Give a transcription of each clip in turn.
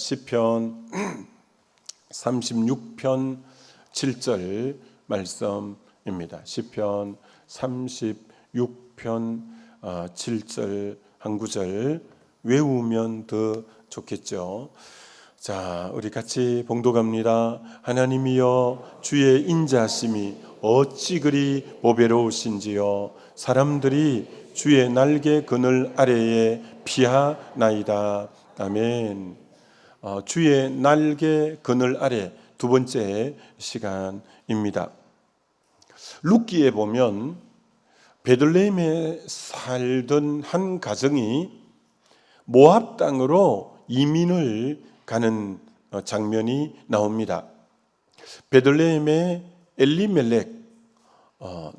시편 36편 7절 말씀입니다. 시편 36편 7절 한 구절 외우면 더 좋겠죠. 자, 우리 같이 봉독합니다. 하나님이여, 주의 인자심이 어찌 그리 보배로우신지요. 사람들이 주의 날개 그늘 아래에 피하나이다. 아멘. 주의 날개 그늘 아래, 두 번째 시간입니다. 룻기에 보면 베들레헴에 살던 한 가정이 모압 땅으로 이민을 가는 장면이 나옵니다. 베들레헴의 엘리멜렉,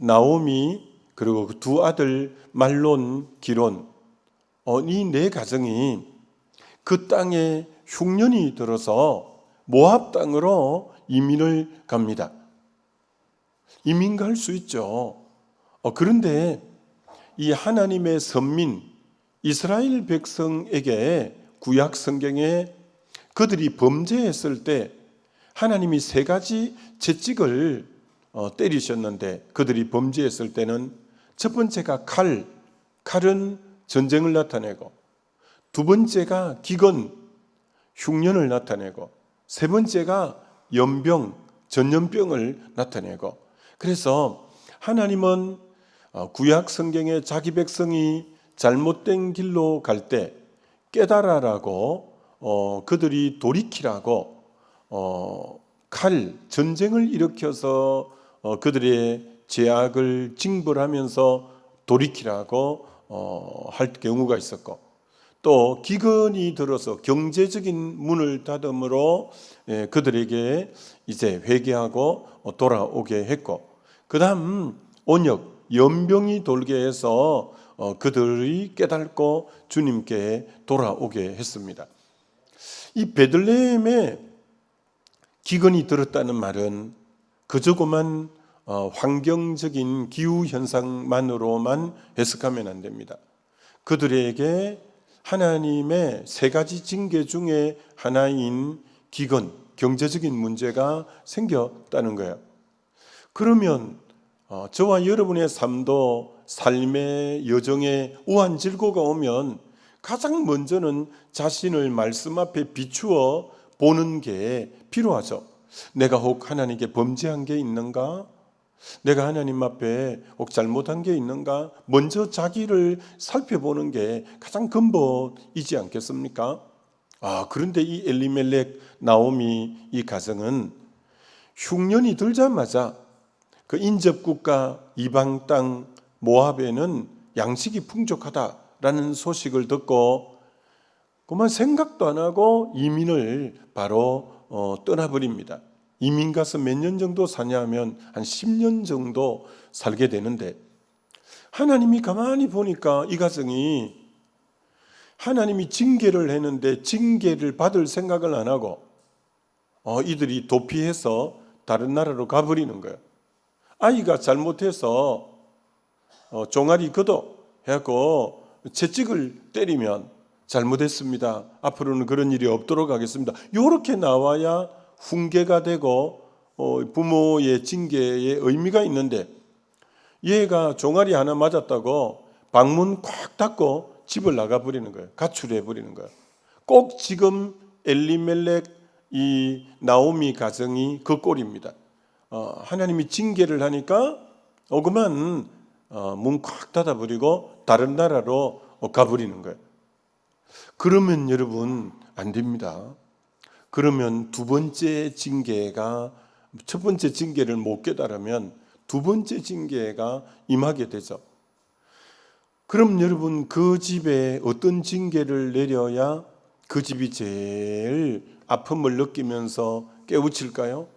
나오미, 그리고 그 두 아들 말론, 기론, 이 네 가정이 그 땅에 흉년이 들어서 모압 땅으로 이민을 갑니다. 이민 갈 수 있죠. 그런데 이 하나님의 선민 이스라엘 백성에게 구약 성경에 그들이 범죄했을 때 하나님이 세 가지 채찍을 때리셨는데, 그들이 범죄했을 때는 첫 번째가 칼은 전쟁을 나타내고, 두 번째가 기근, 흉년을 나타내고, 세 번째가 연병, 전염병을 나타내고, 그래서 하나님은 구약 성경에 자기 백성이 잘못된 길로 갈 때 깨달아라고, 그들이 돌이키라고 전쟁을 일으켜서 그들의 죄악을 징벌하면서 돌이키라고 할 경우가 있었고, 또 기근이 들어서 경제적인 문을 닫음으로 그들에게 이제 회개하고 돌아오게 했고, 그 다음 온역, 연병이 돌게 해서 그들이 깨닫고 주님께 돌아오게 했습니다. 이 베들레헴에 기근이 들었다는 말은 그저그만 환경적인 기후 현상만으로만 해석하면 안 됩니다. 그들에게 하나님의 세 가지 징계 중에 하나인 기근, 경제적인 문제가 생겼다는 거예요. 그러면 저와 여러분의 삶도 삶의 여정에 우한질고가 오면 가장 먼저는 자신을 말씀 앞에 비추어 보는 게 필요하죠. 내가 혹 하나님께 범죄한 게 있는가? 내가 하나님 앞에 혹 잘못한 게 있는가? 먼저 자기를 살펴보는 게 가장 근본이지 않겠습니까? 그런데 이 엘리멜렉, 나오미 이 가정은 흉년이 들자마자 그 인접국가 이방 땅 모압에는 양식이 풍족하다라는 소식을 듣고 그만 생각도 안 하고 이민을 바로 떠나버립니다. 이민 가서 몇 년 정도 사냐 하면 한 10년 정도 살게 되는데, 하나님이 가만히 보니까 이 가정이 하나님이 징계를 했는데 징계를 받을 생각을 안 하고 이들이 도피해서 다른 나라로 가버리는 거예요. 아이가 잘못해서 종아리 걷어 해갖고 채찍을 때리면 잘못했습니다, 앞으로는 그런 일이 없도록 하겠습니다, 이렇게 나와야 훈계가 되고 부모의 징계의 의미가 있는데, 얘가 종아리 하나 맞았다고 방문 꽉 닫고 집을 나가버리는 거예요. 가출해버리는 거예요. 꼭 지금 엘리멜렉 이 나오미 가정이 그 꼴입니다. 하나님이 징계를 하니까 그만 문 꽉 닫아버리고 다른 나라로 가버리는 거예요. 그러면 여러분 안 됩니다. 그러면 두 번째 징계가, 첫 번째 징계를 못 깨달으면 두 번째 징계가 임하게 되죠. 그럼 여러분 그 집에 어떤 징계를 내려야 그 집이 제일 아픔을 느끼면서 깨우칠까요?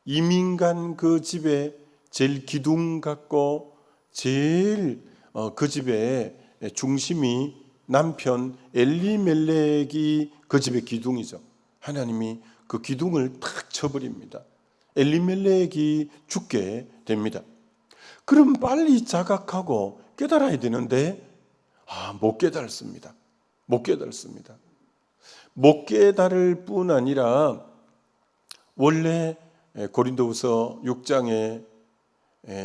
이민 간 그 집에 제일 기둥 같고 제일 그 집의 중심이 남편 엘리멜렉이 그 집의 기둥이죠. 하나님이 그 기둥을 탁 쳐버립니다. 엘리멜렉이 죽게 됩니다. 그럼 빨리 자각하고 깨달아야 되는데 못 깨달습니다. 못 깨달을 뿐 아니라 원래 고린도후서 6장에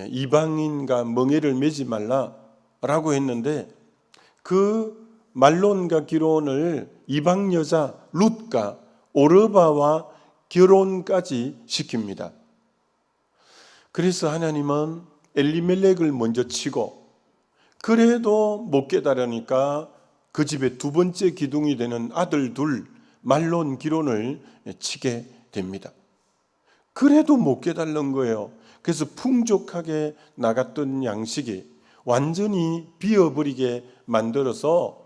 이방인과 멍에를 매지 말라라고 했는데 그 말론과 기론을 이방 여자 룻과 오르바와 결혼까지 시킵니다. 그래서 하나님은 엘리멜렉을 먼저 치고 그래도 못 깨달으니까 그 집의 두 번째 기둥이 되는 아들 둘 말론 기론을 치게 됩니다. 그래도 못 깨달는 거예요. 그래서 풍족하게 나갔던 양식이 완전히 비어버리게 만들어서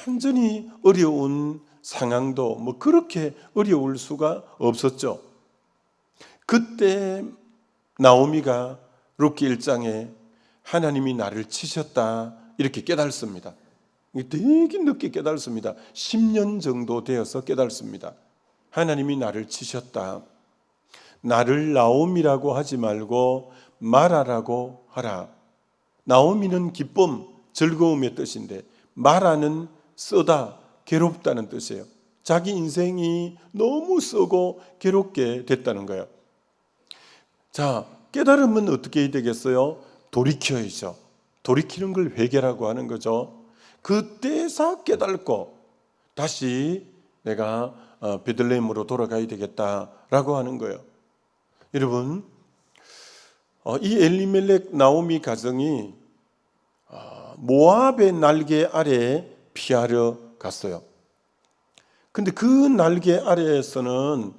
완전히 어려운 상황도 뭐 그렇게 어려울 수가 없었죠. 그때 나오미가 룻기 1장에 하나님이 나를 치셨다 이렇게 깨달습니다. 되게 늦게 깨달습니다. 10년 정도 되어서 깨달습니다. 하나님이 나를 치셨다. 나를 나오미라고 하지 말고 마라라고 하라. 나오미는 기쁨, 즐거움의 뜻인데 마라는 쓰다, 괴롭다는 뜻이에요. 자기 인생이 너무 쓰고 괴롭게 됐다는 거예요. 자, 깨달으면 어떻게 해야 되겠어요? 돌이켜야죠. 돌이키는 걸 회개라고 하는 거죠. 그때서 깨닫고 다시 내가 베들레헴으로 돌아가야 되겠다라고 하는 거예요. 여러분, 이 엘리멜렉 나오미 가정이 모압의 날개 아래 피하러 갔어요. 근데 그 날개 아래에서는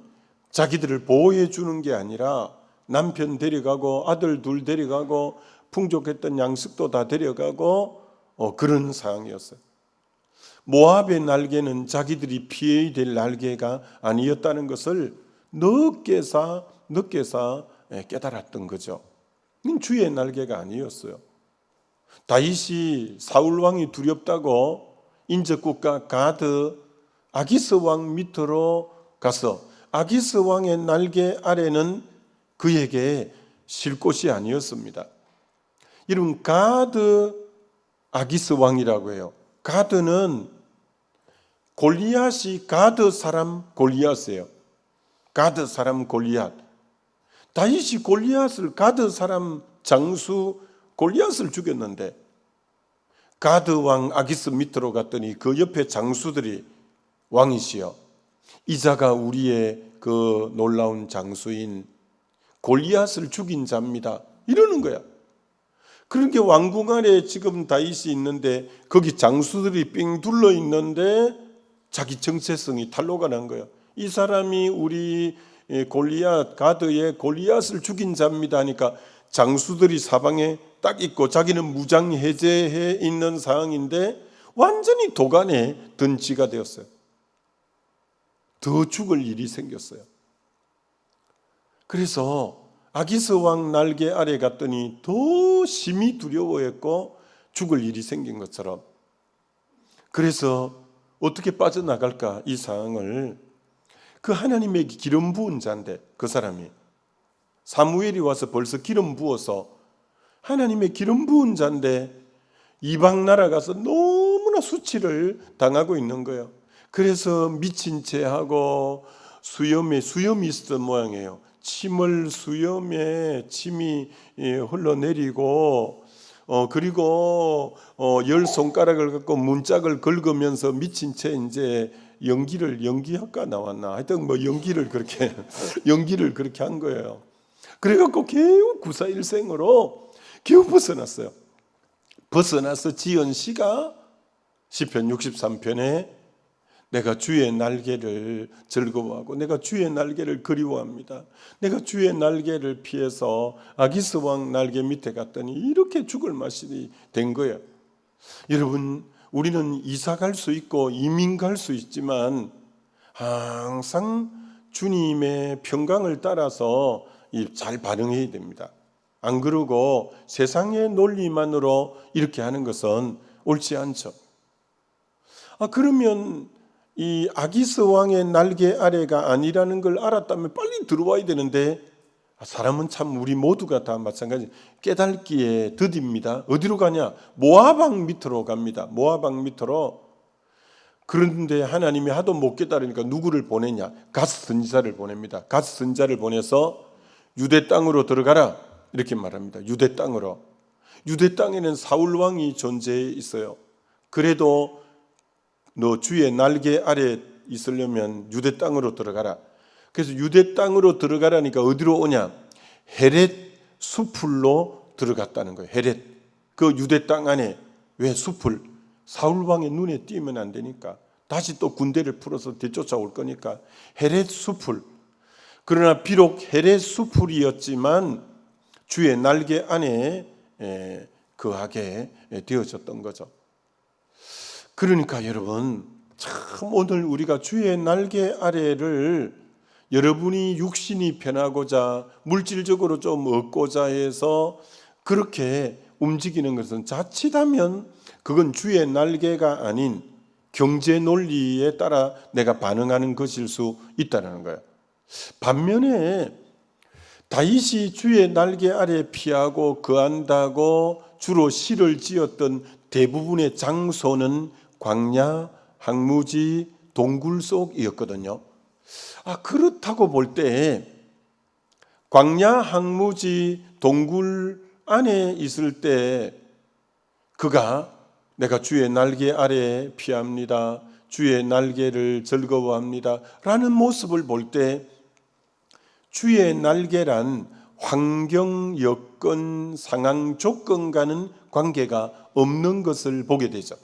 자기들을 보호해 주는 게 아니라 남편 데려가고 아들 둘 데려가고 풍족했던 양식도 다 데려가고 그런 상황이었어요. 모압의 날개는 자기들이 피해야 될 날개가 아니었다는 것을 늦게서 깨달았던 거죠. 주의 날개가 아니었어요. 다윗이 사울 왕이 두렵다고 인접국가 가드 아기스 왕 밑으로 가서 아기스 왕의 날개 아래는 그에게 쉴 곳이 아니었습니다. 여러분, 가드 아기스 왕이라고 해요. 가드는 골리앗이 가드 사람 골리앗이에요. 가드 사람 골리앗. 다윗이 골리앗을 가드 사람 장수 골리앗을 죽였는데 가드 왕 아기스 밑으로 갔더니 그 옆에 장수들이 왕이시여 이자가 우리의 그 놀라운 장수인 골리앗을 죽인 자입니다. 이러는 거야. 그러니까 왕궁 안에 지금 다윗이 있는데 거기 장수들이 삥 둘러 있는데 자기 정체성이 탄로가 난 거예요. 이 사람이 우리 골리앗 가드의 골리앗을 죽인 자입니다 하니까 장수들이 사방에 딱 있고 자기는 무장해제해 있는 상황인데 완전히 도간에 든 지가 되었어요. 더 죽을 일이 생겼어요. 그래서 아기스 왕 날개 아래 갔더니 더 심히 두려워했고 죽을 일이 생긴 것처럼. 그래서 어떻게 빠져나갈까 이 상황을 그 하나님의 기름 부은 자인데 그 사람이 사무엘이 와서 벌써 기름 부어서 하나님의 기름 부은 자인데 이방 나라 가서 너무나 수치를 당하고 있는 거예요. 그래서 미친 채 하고 수염이 있었던 모양이에요. 침을 수염에 침이 흘러내리고 그리고 10손가락을 갖고 문짝을 긁으면서 미친 채 이제 연기학과 나왔나 하여튼 뭐 연기를 그렇게 한 거예요. 그래갖고 겨우 구사일생으로 겨우 벗어났어요. 벗어나서 지은 시가 시편 63편에 내가 주의 날개를 즐거워하고 내가 주의 날개를 그리워합니다. 내가 주의 날개를 피해서 아기스 왕 날개 밑에 갔더니 이렇게 죽을 맛이 된 거예요. 여러분, 우리는 이사 갈 수 있고 이민 갈 수 있지만 항상 주님의 평강을 따라서 잘 반응해야 됩니다. 안 그러고 세상의 논리만으로 이렇게 하는 것은 옳지 않죠. 그러면 이 아기스 왕의 날개 아래가 아니라는 걸 알았다면 빨리 들어와야 되는데 사람은 참 우리 모두가 다 마찬가지 깨닫기에 더딥니다. 어디로 가냐? 모압 왕 밑으로 갑니다. 모압 왕 밑으로. 그런데 하나님이 하도 못 깨달으니까 누구를 보냈냐? 갓 선지자를 보냅니다. 갓 선지자를 보내서 유대 땅으로 들어가라 이렇게 말합니다. 유대 땅으로. 유대 땅에는 사울 왕이 존재해 있어요. 그래도 너 주의 날개 아래 있으려면 유대 땅으로 들어가라. 그래서 유대 땅으로 들어가라니까 어디로 오냐? 헤렛 수풀로 들어갔다는 거예요. 헤렛. 그 유대 땅 안에 왜 수풀? 사울 왕의 눈에 띄면 안 되니까 다시 또 군대를 풀어서 뒤쫓아올 거니까 헤렛 수풀. 그러나 비록 헤렛 수풀이었지만 주의 날개 안에 거하게 되어졌던 거죠. 그러니까 여러분 참 오늘 우리가 주의 날개 아래를 여러분이 육신이 편하고자 물질적으로 좀 얻고자 해서 그렇게 움직이는 것은 자칫하면 그건 주의 날개가 아닌 경제 논리에 따라 내가 반응하는 것일 수 있다는 거예요. 반면에 다윗이 주의 날개 아래 피하고 거한다고 주로 시를 지었던 대부분의 장소는 광야, 황무지, 동굴 속이었거든요. 그렇다고 볼 때 광야, 황무지, 동굴 안에 있을 때 그가 내가 주의 날개 아래 피합니다. 주의 날개를 즐거워합니다. 라는 모습을 볼 때 주의 날개란 환경, 여건, 상황, 조건과는 관계가 없는 것을 보게 되죠.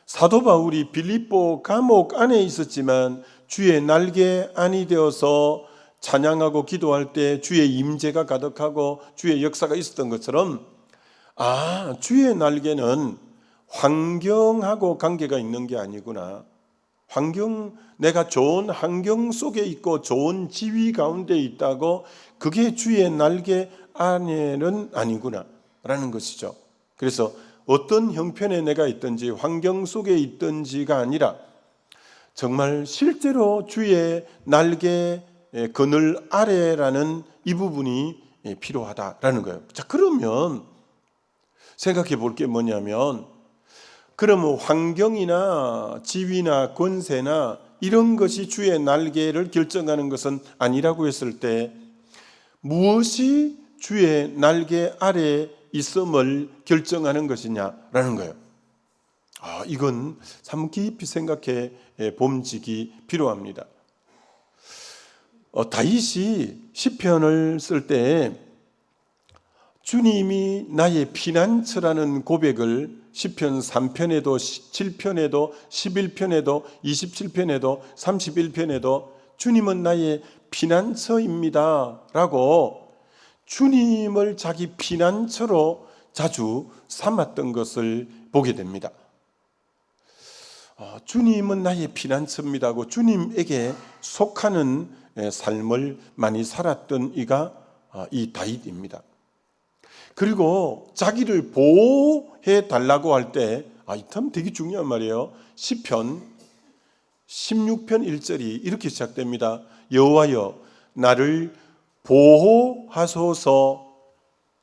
사도 바울이 빌립보 감옥 안에 있었지만 주의 날개 안이 되어서 찬양하고 기도할 때 주의 임재가 가득하고 주의 역사가 있었던 것처럼 주의 날개는 환경하고 관계가 있는 게 아니구나. 내가 좋은 환경 속에 있고 좋은 지위 가운데 있다고 그게 주의 날개 안에는 아니구나 라는 것이죠. 그래서 어떤 형편에 내가 있든지 환경 속에 있든지가 아니라 정말 실제로 주의 날개 그늘 아래라는 이 부분이 필요하다라는 거예요. 자, 그러면 생각해 볼 게 뭐냐면 그러면 환경이나 지위나 권세나 이런 것이 주의 날개를 결정하는 것은 아니라고 했을 때 무엇이 주의 날개 아래 있음을 결정하는 것이냐라는 거예요. 이건 참 깊이 생각해 봄직이 필요합니다. 다윗이 시편을 쓸 때 주님이 나의 피난처라는 고백을 시편 3편에도 7편에도 11편에도 27편에도 31편에도 주님은 나의 피난처입니다 라고 주님을 자기 피난처로 자주 삼았던 것을 보게 됩니다. 주님은 나의 피난처입니다 하고 주님에게 속하는 삶을 많이 살았던 이가 이 다윗입니다. 그리고 자기를 보호해 달라고 할 때 참 되게 중요한 말이에요. 시편 16편 1절이 이렇게 시작됩니다. 여호와여 나를 보호하소서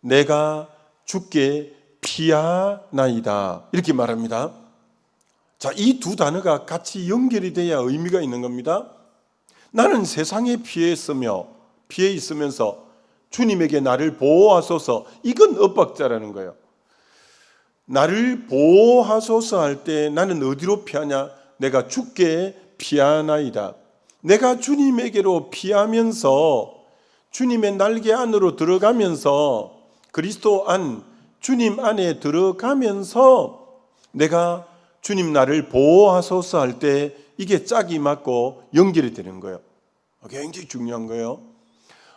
내가 주께 피하나이다 이렇게 말합니다. 자, 이 두 단어가 같이 연결이 돼야 의미가 있는 겁니다. 나는 세상에 피해 있으면서 주님에게 나를 보호하소서 이건 엇박자라는 거예요. 나를 보호하소서 할 때 나는 어디로 피하냐? 내가 주께 피하나이다. 내가 주님에게로 피하면서 주님의 날개 안으로 들어가면서 그리스도 안 주님 안에 들어가면서 내가 주님 나를 보호하소서 할 때 이게 짝이 맞고 연결이 되는 거예요. 굉장히 중요한 거예요.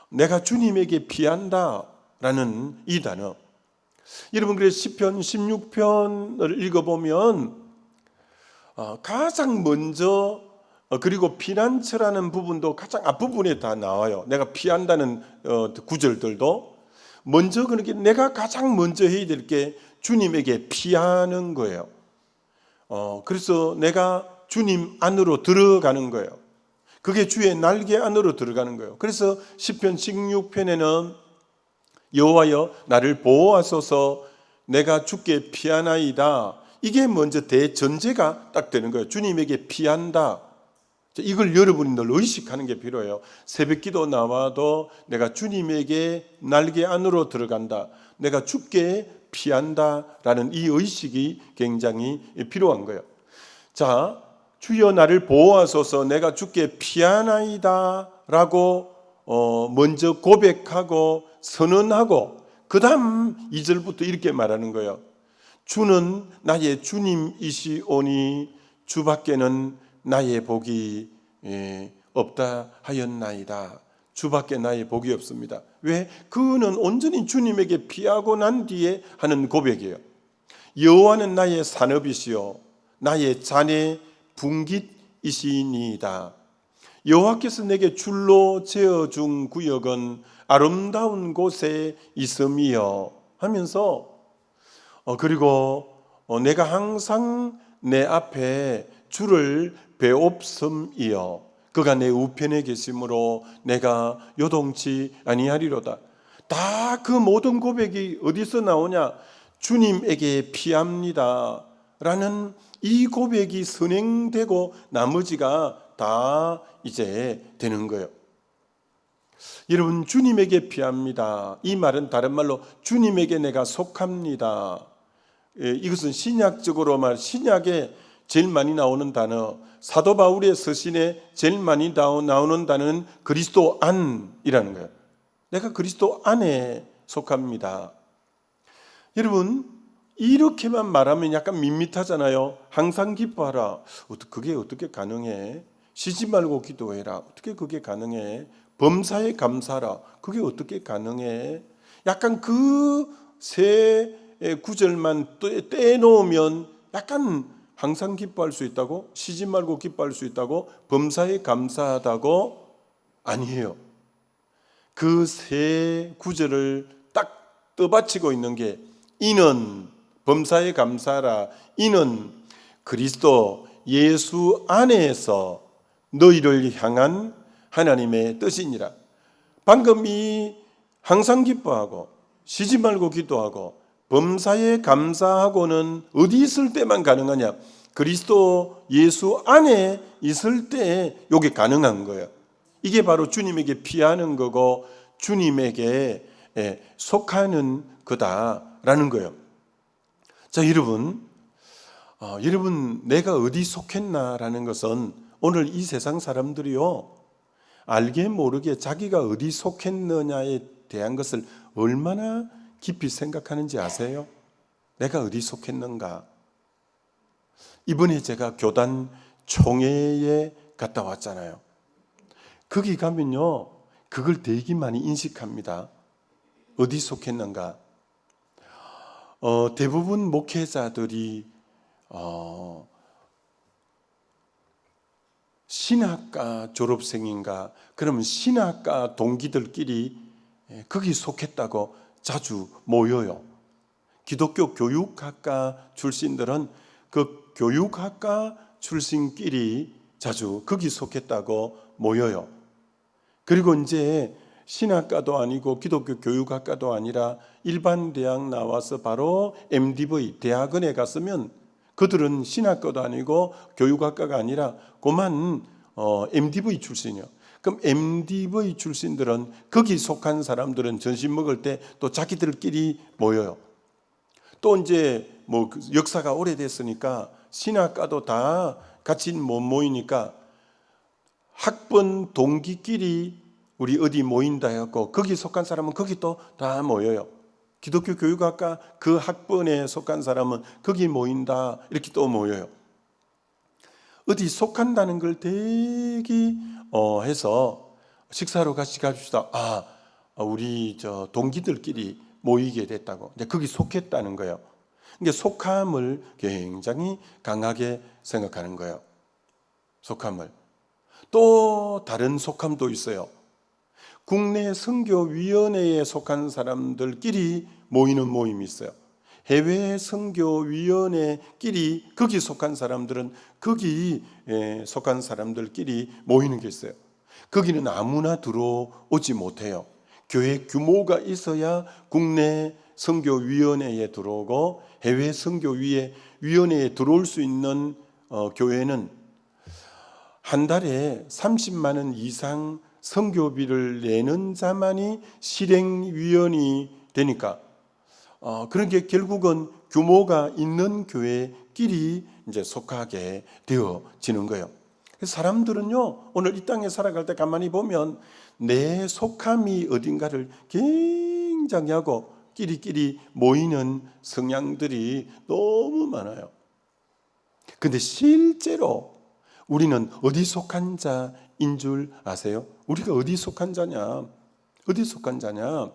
내가 주님에게 피한다라는 이 단어. 여러분 그래서 시편 16편을 읽어보면 가장 먼저 그리고 피난처라는 부분도 가장 앞부분에 다 나와요. 내가 피한다는 구절들도 먼저 그렇게 내가 가장 먼저 해야 될 게 주님에게 피하는 거예요. 그래서 내가 주님 안으로 들어가는 거예요. 그게 주의 날개 안으로 들어가는 거예요. 그래서 시편 16편에는 여호와여 나를 보호하소서 내가 주께 피하나이다. 이게 먼저 대전제가 딱 되는 거예요. 주님에게 피한다. 이걸 여러분이 늘 의식하는 게 필요해요. 새벽기도 나와도 내가 주님에게 날개 안으로 들어간다. 내가 주께 피한다라는 이 의식이 굉장히 필요한 거예요. 자, 주여 나를 보호하소서, 내가 주께 피하나이다라고 먼저 고백하고 선언하고 그 다음 2절부터 이렇게 말하는 거예요. 주는 나의 주님이시오니 주밖에는 나의 복이 없다 하였나이다. 주밖에 나의 복이 없습니다. 왜? 그는 온전히 주님에게 피하고 난 뒤에 하는 고백이에요. 여호와는 나의 산업이시요 나의 잔의 분깃이시니이다. 여호와께서 내게 줄로 재어준 구역은 아름다운 곳에 있음이요 하면서 그리고 내가 항상 내 앞에 주를 배옵섬이요 그가 내 우편에 계심으로 내가 요동치 아니하리로다. 다 그 모든 고백이 어디서 나오냐? 주님에게 피합니다 라는 이 고백이 선행되고 나머지가 다 이제 되는 거예요. 여러분, 주님에게 피합니다. 이 말은 다른 말로 주님에게 내가 속합니다. 이것은 신약적으로 신약에 제일 많이 나오는 단어, 사도 바울의 서신에 제일 많이 나오는 단어는 그리스도 안이라는 거예요. 내가 그리스도 안에 속합니다. 여러분, 이렇게만 말하면 약간 밋밋하잖아요. 항상 기뻐하라. 그게 어떻게 가능해? 쉬지 말고 기도해라. 어떻게 그게 가능해? 범사에 감사하라. 그게 어떻게 가능해? 약간 그 세 구절만 떼놓으면 약간 항상 기뻐할 수 있다고? 쉬지 말고 기뻐할 수 있다고? 범사에 감사하다고? 아니에요. 그 세 구절을 딱 떠받치고 있는 게 이는 범사에 감사하라. 이는 그리스도 예수 안에서 너희를 향한 하나님의 뜻이니라. 방금 이 항상 기뻐하고 쉬지 말고 기도하고 범사에 감사하고는 어디 있을 때만 가능하냐? 그리스도 예수 안에 있을 때 이게 가능한 거예요. 이게 바로 주님에게 피하는 거고 주님에게 속하는 거다라는 거예요. 자, 여러분, 내가 어디 속했나라는 것은 오늘 이 세상 사람들이요, 알게 모르게 자기가 어디 속했느냐에 대한 것을 얼마나 깊이 생각하는지 아세요? 내가 어디 속했는가? 이번에 제가 교단 총회에 갔다 왔잖아요. 거기 가면요, 그걸 되게 많이 인식합니다. 어디 속했는가? 대부분 목회자들이 신학과 졸업생인가? 그러면 신학과 동기들끼리 거기 속했다고 자주 모여요. 기독교 교육학과 출신들은 그 교육학과 출신끼리 자주 거기 속했다고 모여요. 그리고 이제 신학과도 아니고 기독교 교육학과도 아니라 일반 대학 나와서 바로 MDV 대학원에 갔으면 그들은 신학과도 아니고 교육학과가 아니라 그만 MDV 출신이요. 그럼 MDV 출신들은 거기 속한 사람들은 점심 먹을 때 또 자기들끼리 모여요. 또 이제 뭐 역사가 오래됐으니까 신학과도 다 같이 못 모이니까 학번 동기끼리 우리 어디 모인다 해갖고 거기 속한 사람은 거기 또 다 모여요. 기독교 교육학과 그 학번에 속한 사람은 거기 모인다 이렇게 또 모여요. 어디 속한다는 걸 되게 해서 식사로 같이 갑시다. 우리 저 동기들끼리 모이게 됐다고. 이제 거기 속했다는 거예요. 이게 속함을 굉장히 강하게 생각하는 거예요. 속함을. 또 다른 속함도 있어요. 국내 선교위원회에 속한 사람들끼리 모이는 모임이 있어요. 해외 선교위원회끼리 거기 속한 사람들은 거기 속한 사람들끼리 모이는 게 있어요. 거기는 아무나 들어오지 못해요. 교회 규모가 있어야 국내 선교위원회에 들어오고 해외 선교위원회에 위원회에 들어올 수 있는 교회는 한 달에 30만 원 이상 선교비를 내는 자만이 실행위원이 되니까 그런 게 결국은 규모가 있는 교회끼리 이제 속하게 되어지는 거예요. 그래서 사람들은요, 오늘 이 땅에 살아갈 때 가만히 보면 내 속함이 어딘가를 굉장히 하고 끼리끼리 모이는 성향들이 너무 많아요. 근데 실제로 우리는 어디 속한 자인 줄 아세요? 우리가 어디 속한 자냐? 어디 속한 자냐?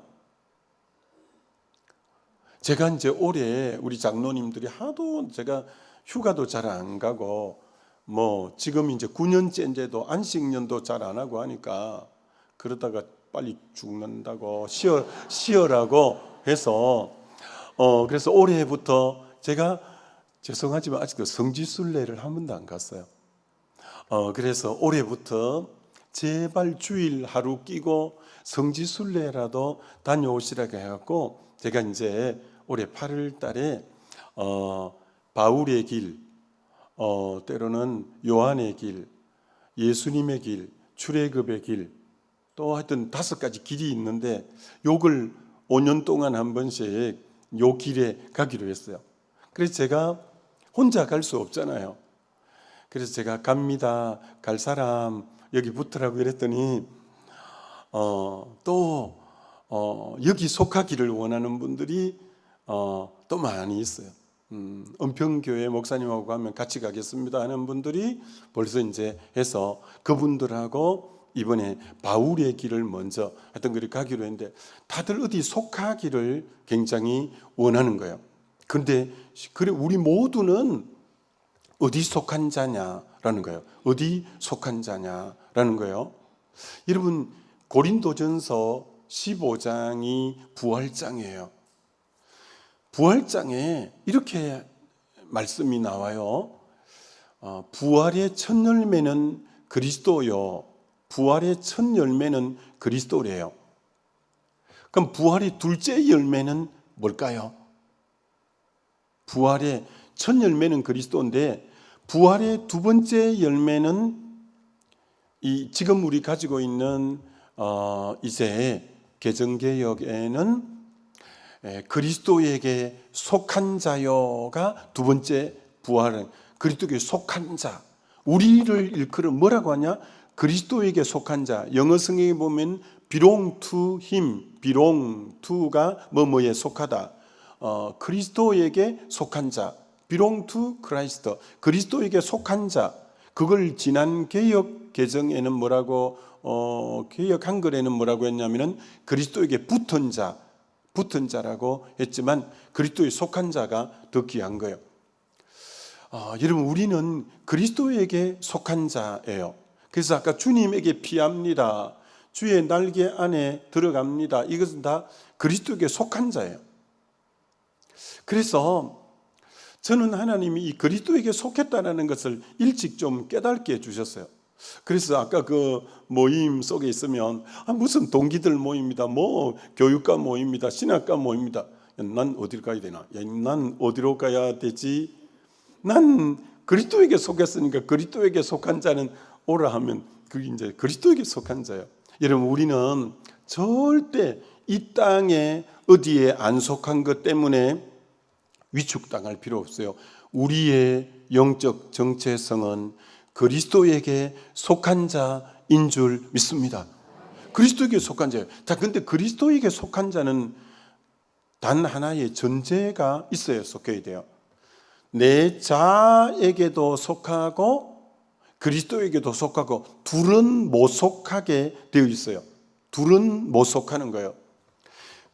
제가 이제 올해 우리 장로님들이 하도 제가 휴가도 잘 안 가고 지금 이제 9년째인데도 안식년도 잘 안 하고 하니까 그러다가 빨리 죽는다고 쉬어라고 해서 그래서 올해부터 제가 죄송하지만 아직도 성지순례를 한 번도 안 갔어요. 그래서 올해부터 제발 주일 하루 끼고 성지순례라도 다녀오시라고 해갖고 제가 이제 올해 8월 달에 바울의 길, 때로는 요한의 길, 예수님의 길, 출애굽의 길, 또 하여튼 5가지 길이 있는데 요걸 5년 동안 한 번씩 요 길에 가기로 했어요. 그래서 제가 혼자 갈 수 없잖아요. 그래서 제가 갑니다. 갈 사람 여기 붙으라고 그랬더니 또 여기 속하기를 원하는 분들이 또 많이 있어요. 은평교회 목사님하고 가면 같이 가겠습니다 하는 분들이 벌써 이제 해서 그분들하고 이번에 바울의 길을 먼저 하여튼 그렇게 가기로 했는데 다들 어디 속하기를 굉장히 원하는 거예요. 그런데 그래 우리 모두는 어디 속한 자냐라는 거예요. 어디 속한 자냐라는 거예요. 여러분 고린도전서 15장이 부활장이에요. 부활장에 이렇게 말씀이 나와요. 부활의 첫 열매는 그리스도요. 부활의 첫 열매는 그리스도래요. 그럼 부활의 둘째 열매는 뭘까요? 부활의 첫 열매는 그리스도인데 부활의 두 번째 열매는 이 지금 우리 가지고 있는 이제 개정개혁에는 그리스도에게 속한 자요가 두 번째 부활은 그리스도에게 속한 자. 우리를 일컬은 뭐라고 하냐? 그리스도에게 속한 자. 영어 성경에 보면 belong to him, belong to가 뭐뭐에 속하다. 그리스도에게 속한 자. belong to Christ. 그리스도에게 속한 자. 그걸 지난 개혁 개정에는 뭐라고 개혁 한글에는 뭐라고 했냐면은 그리스도에게 붙은 자라고 했지만 그리스도에 속한 자가 더 귀한 거예요. 여러분 우리는 그리스도에게 속한 자예요. 그래서 아까 주님에게 피합니다. 주의 날개 안에 들어갑니다. 이것은 다 그리스도에게 속한 자예요. 그래서 저는 하나님이 이 그리스도에게 속했다는 것을 일찍 좀 깨닫게 해주셨어요. 그래서 아까 그 모임 속에 있으면 무슨 동기들 모임이다, 교육과 모임이다, 신학과 모임이다. 난 어디로 가야 되나? 난 어디로 가야 되지? 난 그리스도에게 속했으니까 그리스도에게 속한 자는 오라 하면 그게 이제 그리스도에게 속한 자예요. 여러분 우리는 절대 이 땅에 어디에 안 속한 것 때문에 위축당할 필요 없어요. 우리의 영적 정체성은 그리스도에게 속한 자인 줄 믿습니다. 그리스도에게 속한 자예요. 자, 근데 그리스도에게 속한 자는 단 하나의 전제가 있어야 속해야 돼요. 내 자에게도 속하고 그리스도에게도 속하고 둘은 못 속하게 되어 있어요. 둘은 못 속하는 거예요.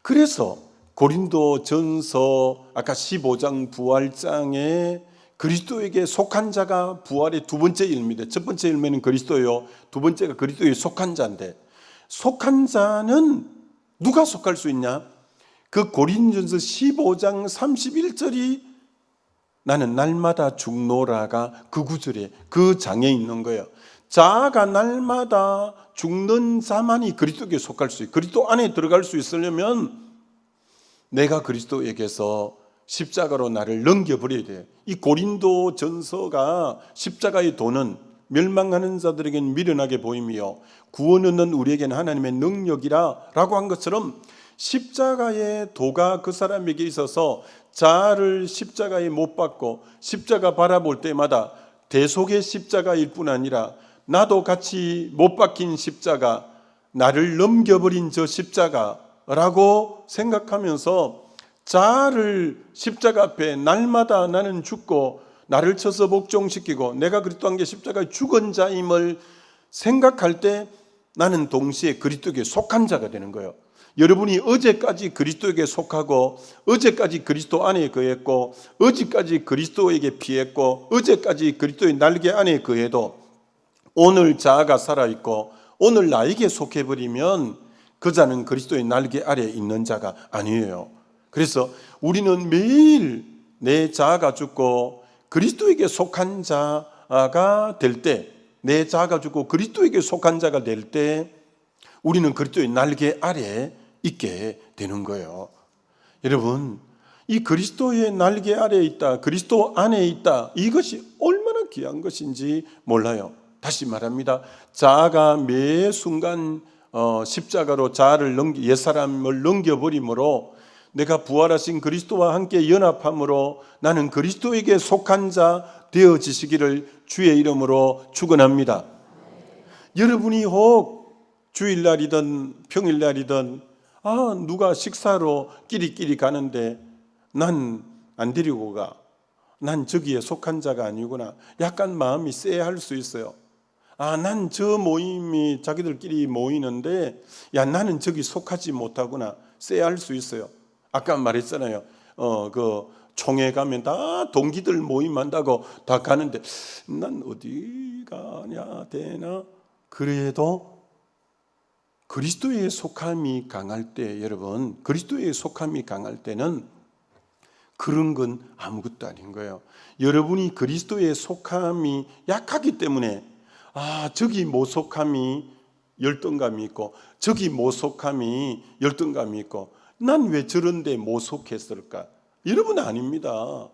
그래서 고린도전서 아까 15장 부활장에 그리스도에게 속한 자가 부활의 두 번째 열매인데 첫 번째 열매는 그리스도요. 두 번째가 그리스도에 속한 자인데 속한 자는 누가 속할 수 있냐? 그 고린도전서 15장 31절이 나는 날마다 죽노라가 그 구절에 그 장에 있는 거예요. 자아가 날마다 죽는 자만이 그리스도에게 속할 수 있어요. 그리스도 안에 들어갈 수 있으려면 내가 그리스도에게서 십자가로 나를 넘겨버려야 돼요. 이 고린도 전서가 십자가의 도는 멸망하는 자들에게는 미련하게 보이며 구원 얻는 우리에게는 하나님의 능력이라 라고 한 것처럼 십자가의 도가 그 사람에게 있어서 자아를 십자가에 못 박고 십자가 바라볼 때마다 대속의 십자가일 뿐 아니라 나도 같이 못 박힌 십자가, 나를 넘겨버린 저 십자가라고 생각하면서 자아를 십자가 앞에 날마다 나는 죽고 나를 쳐서 복종시키고 내가 그리스도와 함께 십자가에 죽은 자임을 생각할 때 나는 동시에 그리스도에게 속한 자가 되는 거예요. 여러분이 어제까지 그리스도에게 속하고 어제까지 그리스도 안에 거했고 어제까지 그리스도에게 피했고 어제까지 그리스도의 날개 안에 거해도 오늘 자아가 살아있고 오늘 나에게 속해버리면 그 자는 그리스도의 날개 아래에 있는 자가 아니에요. 그래서 우리는 매일 내 자아가 죽고 그리스도에게 속한 자가 될 때, 내 자아가 죽고 그리스도에게 속한 자가 될 때 우리는 그리스도의 날개 아래에 있게 되는 거예요. 여러분, 이 그리스도의 날개 아래에 있다, 그리스도 안에 있다, 이것이 얼마나 귀한 것인지 몰라요. 다시 말합니다. 자아가 매 순간 십자가로 자아를 옛사람을 넘겨버림으로 내가 부활하신 그리스도와 함께 연합함으로 나는 그리스도에게 속한 자 되어지시기를 주의 이름으로 축원합니다. 여러분이 혹 주일날이든 평일날이든 누가 식사로 끼리끼리 가는데 난 안 데리고 가, 난 저기에 속한 자가 아니구나, 약간 마음이 쎄할 수 있어요. 난 저 모임이 자기들끼리 모이는데 나는 저기 속하지 못하구나, 쎄할 수 있어요. 아까 말했잖아요. 그 총회 가면 다 동기들 모임한다고 다 가는데 난 어디 가냐 되나? 그래도 그리스도의 속함이 강할 때, 여러분, 그리스도의 속함이 강할 때는 그런 건 아무것도 아닌 거예요. 여러분이 그리스도의 속함이 약하기 때문에 저기 모속함이 열등감이 있고 저기 모속함이 열등감이 있고 난 왜 저런데 모속했을까? 여러분 아닙니다.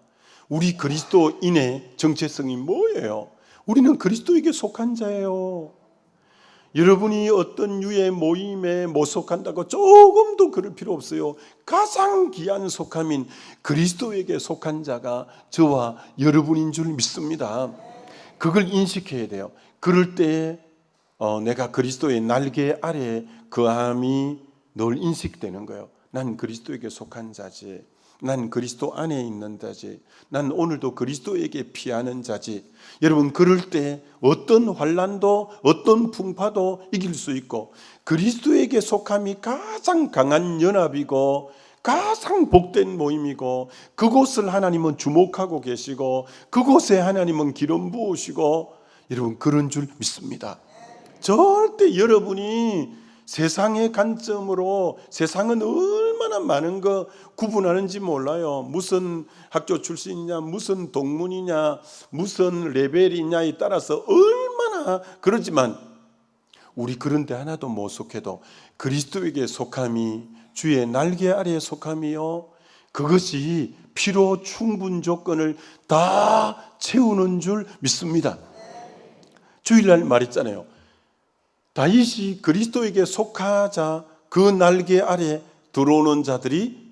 우리 그리스도인의 정체성이 뭐예요? 우리는 그리스도에게 속한 자예요. 여러분이 어떤 유의 모임에 모속한다고 조금도 그럴 필요 없어요. 가장 귀한 속함인 그리스도에게 속한 자가 저와 여러분인 줄 믿습니다. 그걸 인식해야 돼요. 그럴 때 내가 그리스도의 날개 아래에 거함이 늘 인식되는 거예요. 난 그리스도에게 속한 자지, 난 그리스도 안에 있는 자지, 난 오늘도 그리스도에게 피하는 자지. 여러분, 그럴 때 어떤 환난도 어떤 풍파도 이길 수 있고 그리스도에게 속함이 가장 강한 연합이고 가장 복된 모임이고 그곳을 하나님은 주목하고 계시고 그곳에 하나님은 기름 부으시고, 여러분 그런 줄 믿습니다. 절대 여러분이 세상의 관점으로 세상은 얼마나 많은 거 구분하는지 몰라요. 무슨 학교 출신이냐, 무슨 동문이냐, 무슨 레벨이냐에 따라서 얼마나 그러지만 우리 그런 데 하나도 못 속해도 그리스도에게 속함이 주의 날개 아래에 속함이요, 그것이 필요 충분 조건을 다 채우는 줄 믿습니다. 주일날 말했잖아요. 다윗이 그리스도에게 속하자 그 날개 아래 들어오는 자들이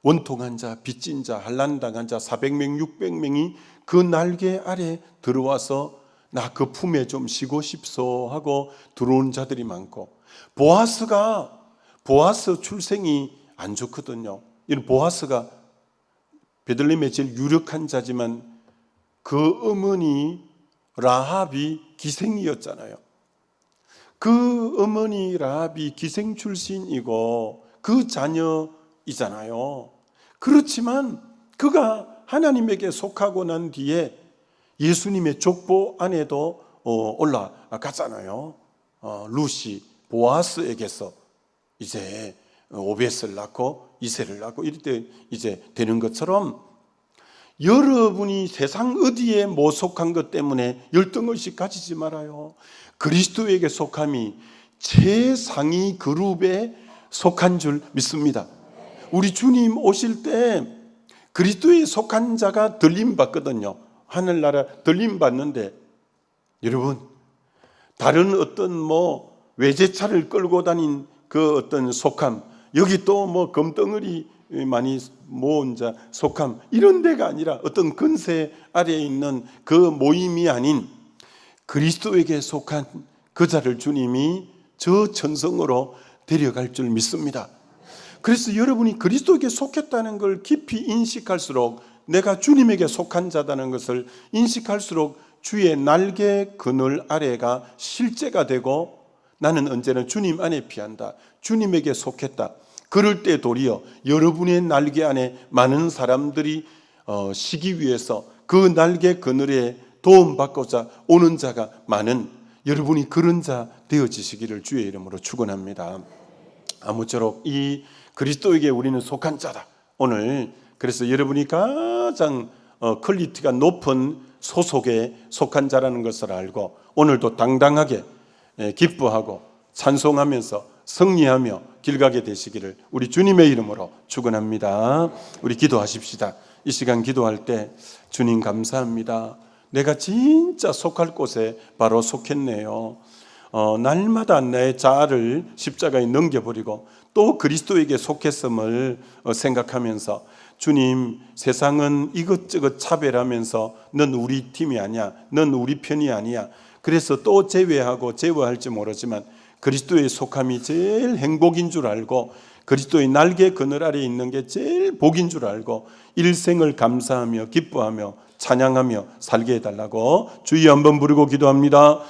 원통한 자, 빚진 자, 환난당한 자 400명, 600명이 그 날개 아래 들어와서 나 그 품에 좀 쉬고 싶소 하고 들어온 자들이 많고, 보아스 출생이 안 좋거든요. 이런 보아스가 베들레헴의 제일 유력한 자지만 그 어머니 라합이 기생이었잖아요. 그 어머니 라합이 기생 출신이고 그 자녀이잖아요. 그렇지만 그가 하나님에게 속하고 난 뒤에 예수님의 족보 안에도 올라갔잖아요. 루시 보아스에게서 이제 오벳을 낳고 이세를 낳고 이럴 때 이제 되는 것처럼 여러분이 세상 어디에 못 속한 것 때문에 열등의식 가지지 말아요. 그리스도에게 속함이 최상위 그룹에 속한 줄 믿습니다. 우리 주님 오실 때 그리스도에 속한 자가 들림 받거든요. 하늘나라 들림 받는데 여러분, 다른 어떤 외제차를 끌고 다닌 그 어떤 속함, 여기 또 금덩어리 많이 모은 자 속함, 이런 데가 아니라 어떤 근세 아래에 있는 그 모임이 아닌 그리스도에게 속한 그 자를 주님이 저 천성으로 데려갈 줄 믿습니다. 그래서 여러분이 그리스도에게 속했다는 걸 깊이 인식할수록, 내가 주님에게 속한 자다는 것을 인식할수록 주의 날개 그늘 아래가 실제가 되고, 나는 언제나 주님 안에 피한다, 주님에게 속했다. 그럴 때 도리어 여러분의 날개 안에 많은 사람들이 쉬기 위해서 그 날개 그늘에 도움받고자 오는 자가 많은, 여러분이 그런 자 되어지시기를 주의 이름으로 축원합니다. 아무쪼록 이 그리스도에게 우리는 속한 자다. 오늘 그래서 여러분이 가장 퀄리티가 높은 소속에 속한 자라는 것을 알고 오늘도 당당하게 기뻐하고 찬송하면서 승리하며 길 가게 되시기를 우리 주님의 이름으로 축원합니다. 우리 기도하십시다. 이 시간 기도할 때 주님 감사합니다. 내가 진짜 속할 곳에 바로 속했네요. 날마다 내 자아를 십자가에 넘겨버리고 또 그리스도에게 속했음을 생각하면서, 주님, 세상은 이것저것 차별하면서 넌 우리 팀이 아니야, 넌 우리 편이 아니야, 그래서 또 제외할지 모르지만 그리스도의 속함이 제일 행복인 줄 알고, 그리스도의 날개 그늘 아래 있는 게 제일 복인 줄 알고 일생을 감사하며 기뻐하며 찬양하며 살게 해달라고 주여 한번 부르고 기도합니다.